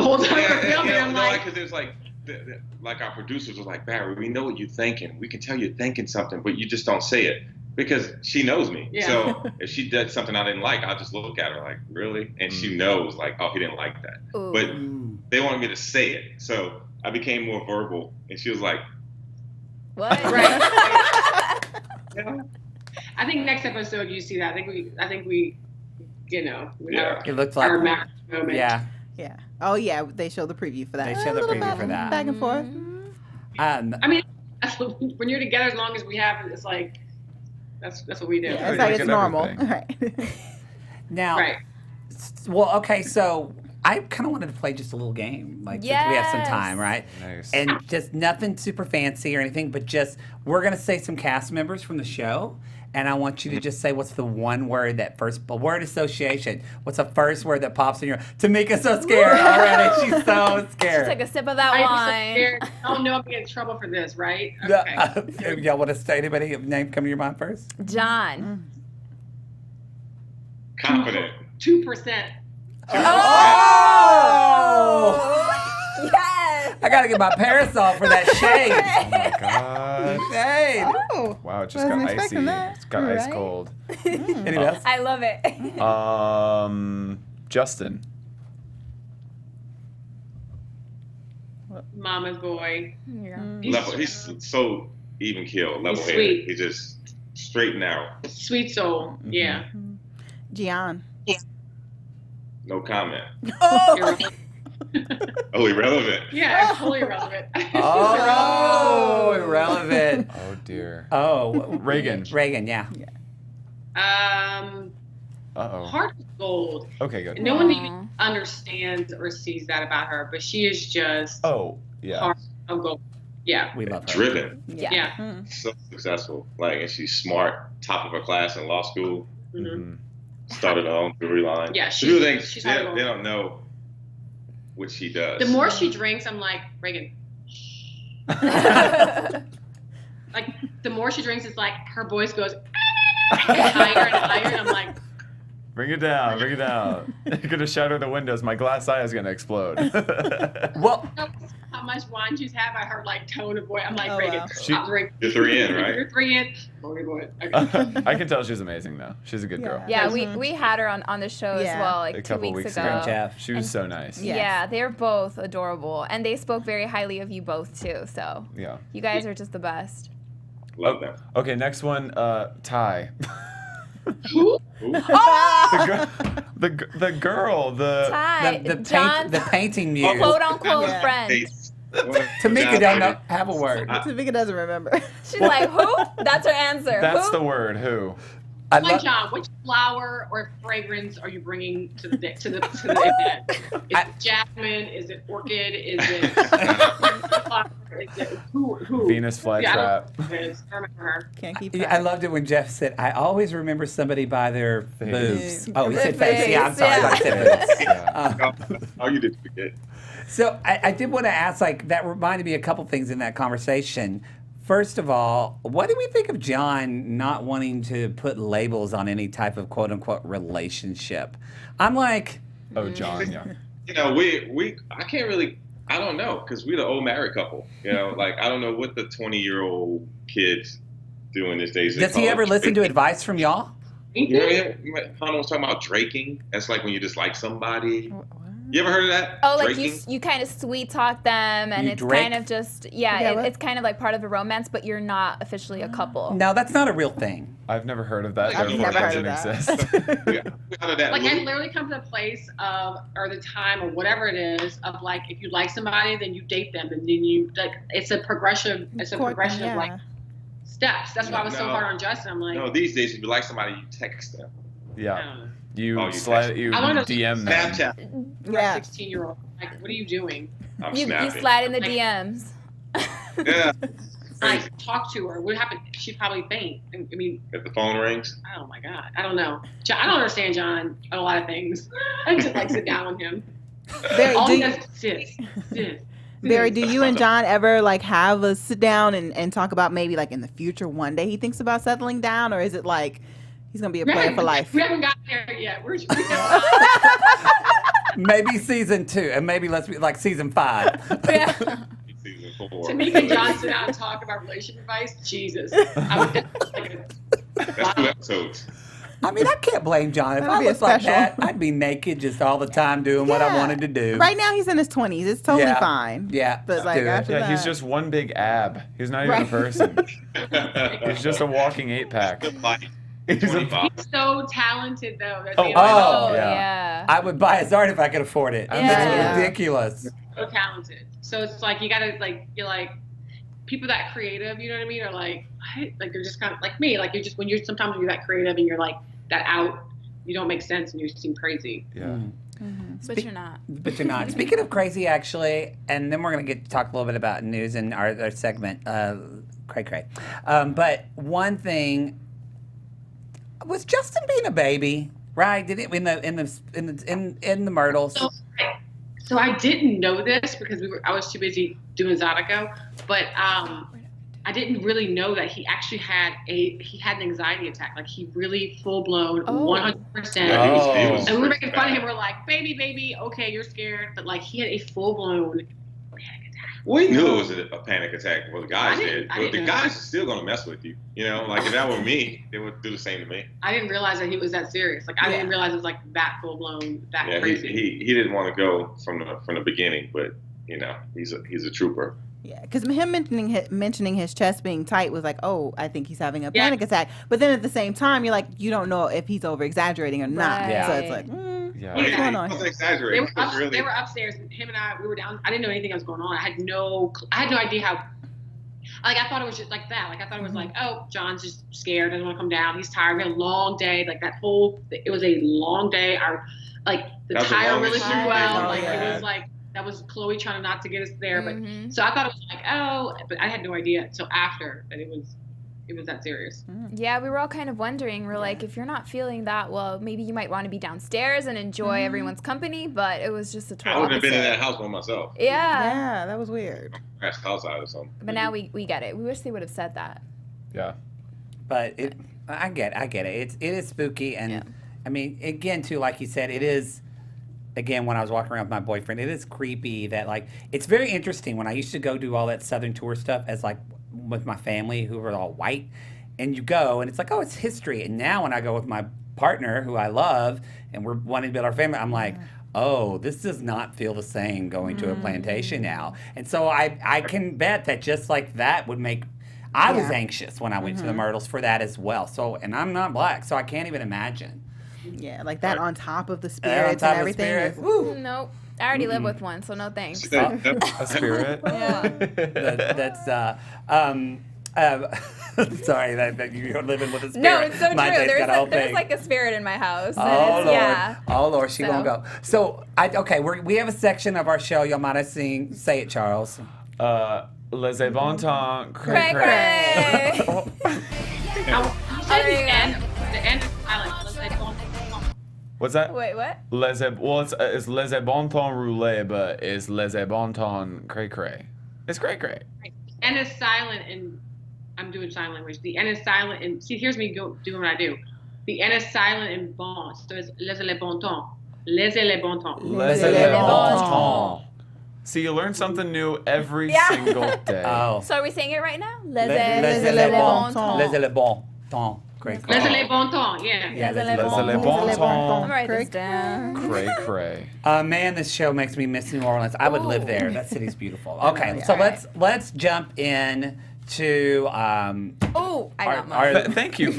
whole time we're filming. I'm like,
because it was like our producers was like, Barry, we know what you're thinking. We can tell you're thinking something, but you just don't say it because she knows me.
Yeah.
So if she did something I didn't like, I'll just look at her like, really? And she knows like, oh, he didn't like that.
Ooh.
But they wanted me to say it, so I became more verbal, and she was like,
What?
right. I think next episode you see that. I think we we
Yeah.
It looked like
our max moment.
yeah.
Yeah. Oh yeah, they show the preview for that.
They show the
A little
preview for that.
Back and forth.
I mean, when you're together as long as we have, it's like that's what we do.
Yeah, it's
Look
like
at
it's normal.
everything.
Right.
Now,
Right.
well, okay, so I kind of wanted to play just a little game, like since we have some time, right?
Nice.
And just nothing super fancy or anything, but just we're gonna say some cast members from the show, and I want you to just say what's the one word a word association. What's the first word that pops in your? Tamika's so scared already. She's so scared.
Take a sip of that
I'm so
wine.
scared. Oh no, I'm getting in trouble for this, right?
No,
Okay.
y'all want to say anybody name come to your mind first?
John.
Confident.
2%.
Oh!
Yes.
I gotta get my parasol for that shade.
Oh my God.
Shade.
Oh,
Wow, it just
wasn't
got icy.
expecting that.
It's got ice
Right.
cold.
Anything else?
I love it.
Justin.
Mama's boy.
He's so even keel, level
sweet.
headed. He's just straight and narrow.
Sweet soul.
Mm-hmm.
Yeah.
Gian.
No comment.
Irrelevant.
Oh, irrelevant.
Yeah, totally irrelevant.
Oh, irrelevant.
Oh dear.
Oh,
Reagan.
Reagan, yeah.
Uh-oh.
Heart is gold.
Okay, good.
No one even understands or sees that about her, but she is just
Oh, yeah.
heart of gold. Yeah.
We love her.
Driven.
Yeah.
So successful. Like, and she's smart. Top of her class in law school.
Mhm.
Mhm.
Started her own jewelry line.
Yeah,
So people think
she's
they
hard to
they don't know what she does.
The more she drinks, I'm like, Reagan. Like, the more she drinks, it's like her voice goes higher and higher, and I'm like,
Bring it down, bring it down. You're gonna shatter the windows. My glass eye is gonna explode.
Well,
how much wine she's had by her like tone of voice. I'm like,
Oh,
Reagan,
wow.
stop drinking.
You're 3 in, right?
You're 3 in. Okay.
I can tell she's amazing though. She's a good girl.
Yeah, we had her on the show as
Yeah.
well,
A
like 2
couple
weeks
weeks
ago.
ago.
Jeff.
She was so nice.
Yeah.
Yeah, they're both adorable, and they spoke very highly of you both too. So
Yeah.
you guys are just the best.
Love them.
Okay, next one, Ty.
Who?
The girl,
Ty,
the
John,
painting muse.
quote unquote
Yeah.
friend.
Tamika don't know, have a word.
Tamika doesn't remember.
She's like, who? That's her answer.
That's
who?
the word. Who?
I
Like
love.
John, which flower or fragrance are you bringing to the event? Is it jasmine? Is it orchid? Is it who?
Venus flytrap.
Yeah, I remember her.
Can't keep
Yeah,
track.
I loved it when Jeff said, "I always remember somebody by their boobs."
Face.
Oh, he said
Face,
face. Yeah, I'm sorry. I thought he said boobs.
Yeah.
Oh, you did forget.
So I did want to ask, like, that reminded me of a couple things in that conversation. First of all, what do we think of John not wanting to put labels on any type of quote unquote relationship? I'm like,
Oh, John. Yeah.
You know, I can't really, I don't know, because we're the old married couple. You know, like, I don't know what the 20-year-old kids do in these days. They
does he
call it
ever listen to
draking.
advice from y'all?
You know, Hannah was talking about draking. That's like when you just like somebody. You ever heard of that?
Oh, like
Draking?
you kind of sweet talk them, and
You
it's
drake?
kind of just
Yeah, what?
it's kind of like part of the romance, but you're not officially a couple.
No, that's not a real thing.
I've never heard of that.
I've
Therefore,
never
it
heard of
doesn't
that.
exist.
We out of that
Like,
loop.
I literally come to the place of, or the time, or whatever it is, of like, if you like somebody, then you date them, and then you like, it's a progression. It's a
Court them,
progression of like
yeah.
steps. That's why I was so
No.
hard on Justin. I'm like,
No, these days, if you like somebody, you text them.
I
Yeah.
don't know.
You
Oh, you
slide.
text.
You
I wanna-
DM them.
Snapchat.
You're
Yeah.
a 16-year-old. Like, what are you doing?
I'm
You
snapping.
slide in the
Like-
DMs.
Yeah.
Like, talk to her. What happened? She'd probably faint. I mean,
If the phone rings.
oh my God. I don't know. I don't understand John on a lot of things. I just like sit down with him.
Barry,
All
do
he
you,
does is sit.
Barry, do you and John ever like have a sit down and talk about maybe like in the future one day he thinks about settling down, or is it like he's gonna be a player for life?
We haven't gotten there yet. We're
Maybe season 2, and maybe let's be like season 5.
Yeah.
Season 4.
Tamika and John sit down and talk about relationship advice. Jesus. I would definitely
That's 2 episodes.
I mean, I can't blame John. If
That
I
would be a
was like
special.
that, I'd be naked just all the time doing what I
Yeah.
wanted to do.
Right now he's in his 20s. It's totally
Yeah.
fine.
Yeah,
But
let's
like
do it.
after
Yeah,
that,
he's just one big ab. He's not even a
Right.
person. He's just a walking 8-pack. He's a-
25.
He's so talented, though. That
Oh,
they
oh,
Oh
yeah.
yeah.
I would buy his art if I could afford it.
Yeah.
It's ridiculous.
so talented. So it's like you gotta like you're like people that creative, you know what I mean, are like what? Like they're just kind of like me. Like you're just when you're sometimes when you're that creative and you're like that out, you don't make sense and you seem crazy.
Yeah.
But you're not.
But you're not. Speaking of crazy, actually, and then we're going to get to talk a little bit about news in our segment, Cray Cray. But one thing, was Justin being a baby, right? Did it in the Myrtles?
So I didn't know this because I was too busy doing Zydeco, but I didn't really know that he actually had an anxiety attack. Like he really full blown 100%. And we were making fun of him. We're like, baby, okay, you're scared, but like he had a full blown panic attack.
We knew it was a panic attack. Well, the guys did, but the
know.
guys are still gonna mess with you. You know, like if that were me, they would do the same to me.
I didn't realize that he was that serious. Like I didn't realize it was like that full blown, that crazy.
He didn't want to go from the beginning, but you know, he's a trooper.
Yeah, because him mentioning his chest being tight was like, oh, I think he's having a panic attack. But then at the same time, you're like, you don't know if he's over exaggerating or not.
Right.
So it's like, what's going on?
He wasn't exaggerating.
They were upstairs, and him and I, we were down. I didn't know anything was going on. I had no idea how. Like I thought it was just like that. Like I thought it was like, oh, John's just scared, doesn't want to come down. He's tired. We had a long day. Like it was a long day. The tire really threw well. It was like. That was Chloe trying not to get us there, but so I thought it was like, oh, but I had no idea until after that it was that serious.
Yeah, we were all kind of wondering. We're like, if you're not feeling that well, maybe you might want to be downstairs and enjoy everyone's company. But it was just a total
I wouldn't have been in
opposite.
that house by myself.
Yeah,
that was weird.
Crashed house out or something.
But now we get it. We wish they would have said that.
Yeah.
But I get it. It is spooky, and I mean, again, too, like you said, it is. Again, when I was walking around with my boyfriend, it is creepy that, like, it's very interesting. When I used to go do all that Southern tour stuff as, like, with my family who were all white, and you go, and it's like, oh, it's history. And now when I go with my partner, who I love, and we're wanting to build our family, I'm like, oh, this does not feel the same going to a plantation now. And so I can bet that just like that would make... I was anxious when I went to the Myrtles for that as well. So, and I'm not black, so I can't even imagine.
Yeah, like that on top of the spirits and everything.
Nope. I already live with one, so no thanks.
A spirit?
Yeah.
That's sorry that you're living with a spirit.
No, it's so true.
Mayte's
There's like a spirit in my house.
Oh Lord!
Yeah.
Oh Lord, she won't go. So we have a section of our show y'all might have seen. Say it, Charles.
Les bon temps,
Cray Cray.
The end is silent.
What's that?
Wait, what?
It's les bon temps roulé, but it's les bon temps cray cray. It's cray cray.
The end is silent, and I'm doing sign language. The end is silent, and see, here's me doing what I do. The end is silent and bon, so it's les bon temps. Les bon temps.
Les bon temps. See, you learn something new every single day.
Oh.
So are we saying it right now?
Les
bon temps.
Les bon temps. Cray cray.
Les bon temps, yeah.
Yeah,
Les
les
bon
bon
temps.
temps.
I'm gonna write this down.
Cray cray.
Man, this show makes me miss New Orleans. I would live there. That city's beautiful. Okay, so let's jump in to
I got mine.
Thank you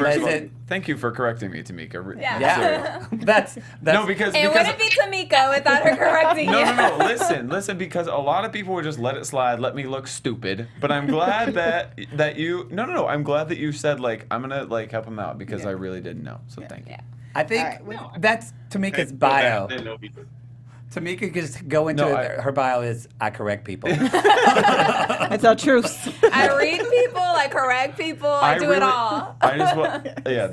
thank you for correcting me, Tamika.
Yeah. That's
no, because
It wouldn't be Tamika without her correcting you.
No. Listen, because a lot of people would just let it slide, let me look stupid. But I'm glad that you. No. I'm glad that you said like I'm gonna like help him out because I really didn't know. So thank you.
I think that's Tamika's bio. Tamika could just go into her bio is I correct people.
I tell truths.
I read people, I correct people, I do it all.
I just want, I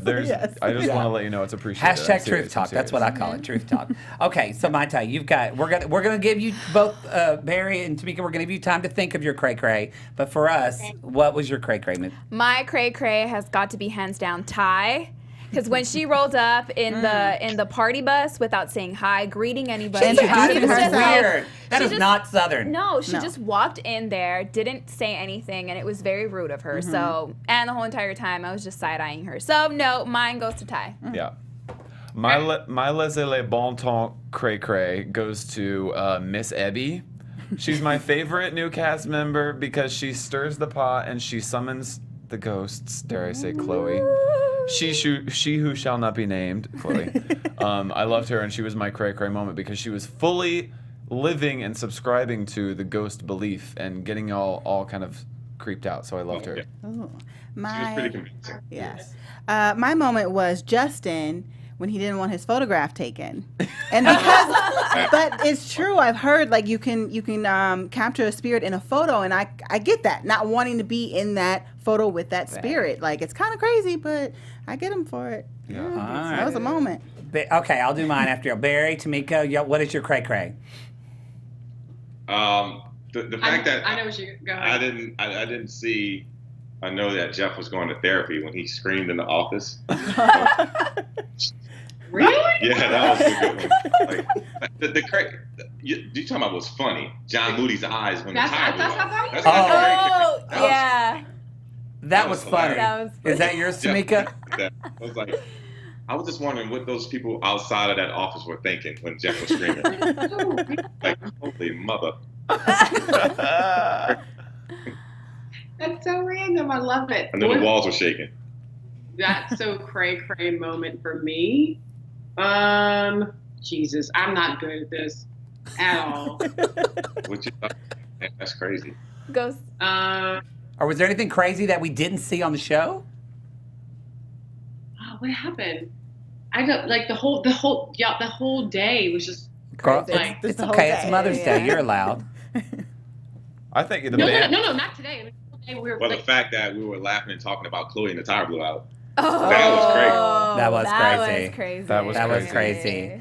just want to let you know it's appreciated.
Hashtag truth talk. That's what I call it, truth talk. Okay, so Mayte, we're gonna give you both Barry and Tamika. We're gonna give you time to think of your cray cray. But for us, what was your cray cray?
My cray cray has got to be hands down Ty. Because when she rolled up in the party bus without saying hi, greeting anybody,
Introducing herself. Weird. That is not Southern.
No, she just walked in there, didn't say anything, and it was very rude of her. So, and the whole entire time I was just side eyeing her. So no, mine goes to Ty.
Yeah. My les bon temps cray cray goes to Miss Ebby. She's my favorite new cast member because she stirs the pot and she summons the ghosts. Dare I say, Chloe? She who shall not be named, Chloe. I loved her, and she was my cray cray moment because she was fully living and subscribing to the ghost belief and getting all kind of creeped out. So I loved her.
Oh,
She was pretty convincing.
Yes. My moment was Justin when he didn't want his photograph taken. And because, but it's true. I've heard like you can capture a spirit in a photo, and I get that, not wanting to be in that photo with that spirit. Like it's kind of crazy, but I get him for it.
Yeah.
All right.
That was a moment.
Okay, I'll do mine after you. Barry, Tamika, what is your cray cray?
The fact that
I know what you go ahead.
I didn't see. I know that Jeff was going to therapy when he screamed in the office.
Really?
Yeah, that was a good one. Like, you talking about was funny. John Moody's eyes when the tire blew off. That's
Oh, yeah.
That was funny.
hilarious.
Is that yours, Tamika?
I was like, I was just wondering what those people outside of that office were thinking when Jeff was screaming. Like, holy mother.
That's so random. I love it.
And then the walls were shaking.
That's so cray cray moment for me. Jesus, I'm not good at this at all.
What you thought? Man, that's crazy.
Ghost.
Or was there anything crazy that we didn't see on the show?
Oh, what happened? I don't like the whole day was just
Girl,
like
it's
the whole
okay. It's
day,
Mother's Day.
yeah.
You're allowed.
I think the
no,
band.
no, not today. I mean, today we were
Well,
like,
the fact that we were laughing and talking about Chloe and the tire blew out.
Oh,
That was crazy.
That was crazy.
was crazy.
That was
That was crazy.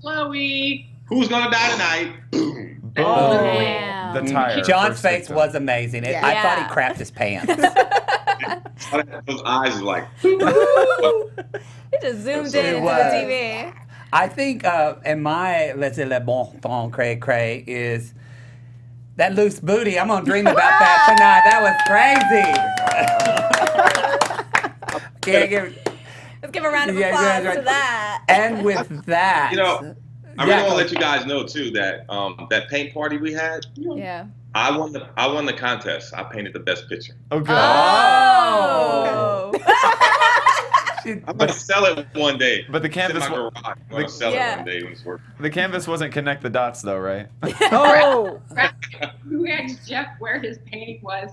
Chloe.
Who's gonna die tonight? Boom.
Oh,
damn.
The tire.
John's
first
face
victim.
was amazing.
Yeah.
I thought he
Yeah.
crapped his pants.
Those eyes are like.
It just zoomed
It
in into the
was.
TV.
I think, in my, let's say, le bon ton cray cray is that loose booty. I'm going to dream about that tonight. That was crazy. Can't give,
Let's give a round of
Yeah,
applause
yeah, right.
to that.
and with that,
You know, I
Yeah.
really want to let you guys know too that that paint party we had,
Yeah.
I won the contest. I painted the best picture.
Oh God.
Oh.
I'm gonna sell it one day.
But the
It's in
canvas,
my garage. I'm gonna sell
Yeah.
it one day when it's working.
the canvas wasn't connect the dots though, right?
Oh,
We had Jeff where his painting was.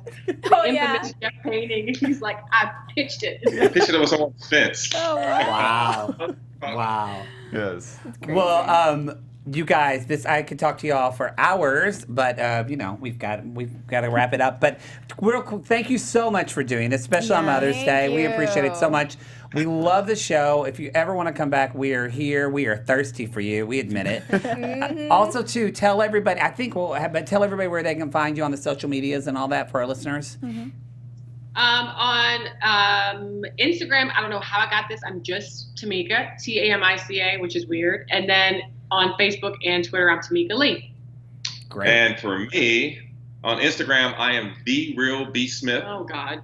Oh, yeah.
Infamous Jeff painting. And he's like, I pitched it.
The picture that was on the fence.
Oh, wow.
wow. Wow.
Yes.
Well, you guys, I could talk to y'all for hours, but you know we've got to wrap it up. But thank you so much for doing it, especially on
Yeah,
Mother's
thank
Day. We appreciate it so
you.
much. We love the show. If you ever want to come back, we are here. We are thirsty for you. We admit it. Also, too, tell everybody. I think but tell everybody where they can find you on the social medias and all that for our listeners.
On Instagram, I don't know how I got this. I'm just Tamika, Tamica, which is weird. And then on Facebook and Twitter, I'm Tamika Lee.
Great.
And for me, on Instagram, I am the real B Smith.
Oh God,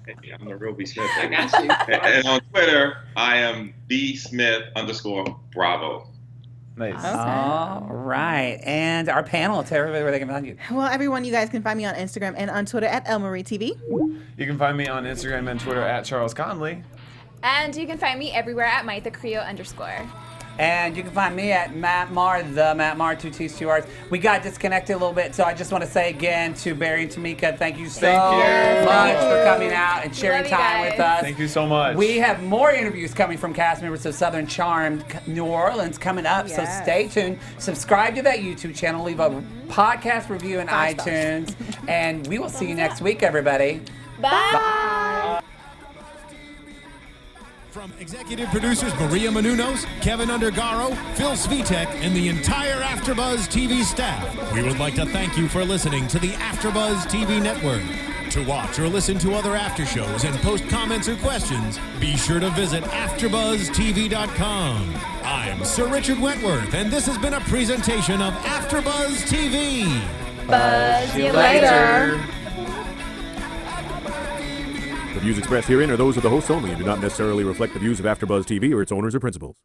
And I'm the real B Smith.
I got you.
And on Twitter, I am B_Smith_Bravo.
Nice.
All right. And our panel, tell everybody where they can find you.
well, everyone, you guys can find me on Instagram and on Twitter at ElMarieTV.
You can find me on Instagram and Twitter at Charles Conley.
And you can find me everywhere at Mayte Carillo _.
And you can find me at Matt Marr, the Matt Marr, 2 T's, 2 R's. We got disconnected a little bit, so I just want to say again to Barry and Tamika, thank you so much for coming out and sharing
Love you
time
guys.
with us.
Thank you so much.
We have more interviews coming from cast members of Southern Charm New Orleans coming up, so
Yes.
stay tuned. Subscribe to that YouTube channel, leave a podcast review in
5 stars.
iTunes, and we will see you next week, everybody.
Bye.
From executive producers Maria Menounos, Kevin Undergaro, Phil Svitek, and the entire AfterBuzz TV staff, we would like to thank you for listening to the AfterBuzz TV network. To watch or listen to other after shows and post comments or questions, be sure to visit AfterBuzzTV.com. I'm Sir Richard Wentworth, and this has been a presentation of AfterBuzz TV.
Buzz you later.
The views expressed herein are those of the hosts only and do not necessarily reflect the views of AfterBuzz TV or its owners or principals.